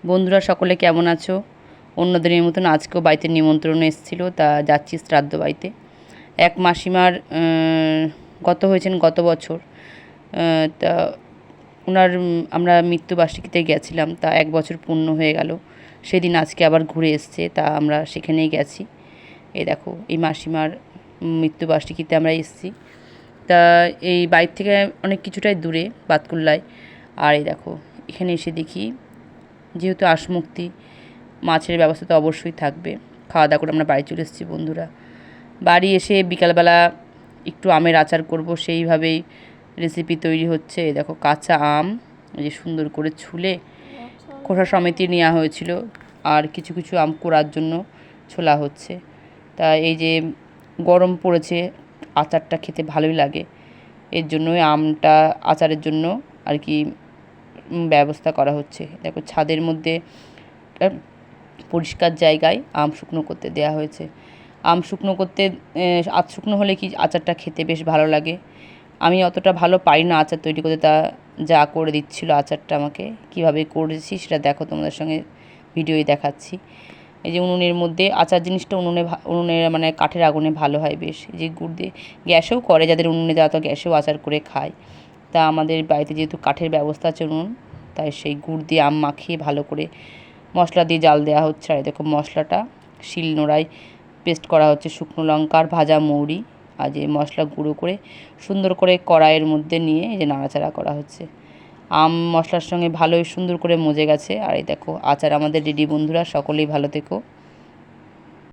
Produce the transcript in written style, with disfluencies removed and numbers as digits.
বন্ধুরা সকলে কেমন আছো? অন্য দিনের মতন আজকেও বাড়িতে নিমন্ত্রণ এসেছিলো, তা যাচ্ছি শ্রাদ্ধ বাড়িতে। এক মাসিমার গত হয়েছেন গত বছর। তা ওনার আমরা মৃত্যুবার্ষিকীতে গেছিলাম, তা 1 বছর পূর্ণ হয়ে গেল। সেদিন আজকে আবার ঘুরে এসছে, তা আমরা সেখানেই গেছি। এই দেখো, এই মাসিমার মৃত্যুবার্ষিকীতে আমরা এসেছি। তা এই বাড়ির থেকে অনেক কিছুটাই দূরে, বাতকুল্লায়। আর এই দেখো, এখানে এসে দেখি যেহেতু আসমুক্তি, মাছের ব্যবস্থা তো অবশ্যই থাকবে। খাওয়া দাওয়া করে আমরা বাড়ি চলে এসেছি বন্ধুরা। বাড়ি এসে বিকালবেলা একটু আমের আচার করব, সেইভাবেই রেসিপি তৈরি হচ্ছে। এই দেখো, কাঁচা আম এই যে সুন্দর করে ছুলে খোসা সমেত নেওয়া হয়েছিল, আর কিছু কিছু আম কোড়ার জন্য ছোলা হচ্ছে। তা এই যে গরম পড়েছে, আচারটা খেতে ভালোই লাগে, এর জন্যই আমটা আচারের জন্য আর কি ব্যবস্থা করা হচ্ছে। দেখো, ছাদের মধ্যে পরিষ্কার জায়গায় আম শুকনো করতে দেওয়া হয়েছে। আম শুকনো করতে শুকনো হলে কি আচারটা খেতে বেশ ভালো লাগে। আমি অতটা ভালো পারি না আচার তৈরি করতে, তা যা করে দিচ্ছিলো আচারটা আমাকে, কীভাবে করেছি সেটা দেখো, তোমাদের সঙ্গে ভিডিওই দেখাচ্ছি। এই যে উনুনের মধ্যে আচার জিনিসটা উনুনে মানে কাঠের আগুনে ভালো হয় বেশ। এই যে গুড় দিয়ে গ্যাসেও করে, যাদের উনুনে দেওয়া তো গ্যাসেও আচার করে খায়। তা আমাদের বাড়িতে যেহেতু কাঠের ব্যবস্থা আছে উনুন, তাই সেই গুড় দিয়ে আম মাখিয়ে ভালো করে মশলা দিয়ে জাল দেওয়া হচ্ছে। আর দেখো, মশলাটা শিলনোড়ায় পেস্ট করা হচ্ছে, শুকনো লঙ্কা আর ভাজা মৌরি আর যে মশলা গুঁড়ো করে সুন্দর করে কড়াইয়ের মধ্যে নিয়ে এই যে নাড়াচাড়া করা হচ্ছে। আম মশলার সঙ্গে ভালোই সুন্দর করে মজে গেছে। আর এই দেখো, আচার আমাদের রেডি বন্ধুরা, সকলেই ভালো থেকো।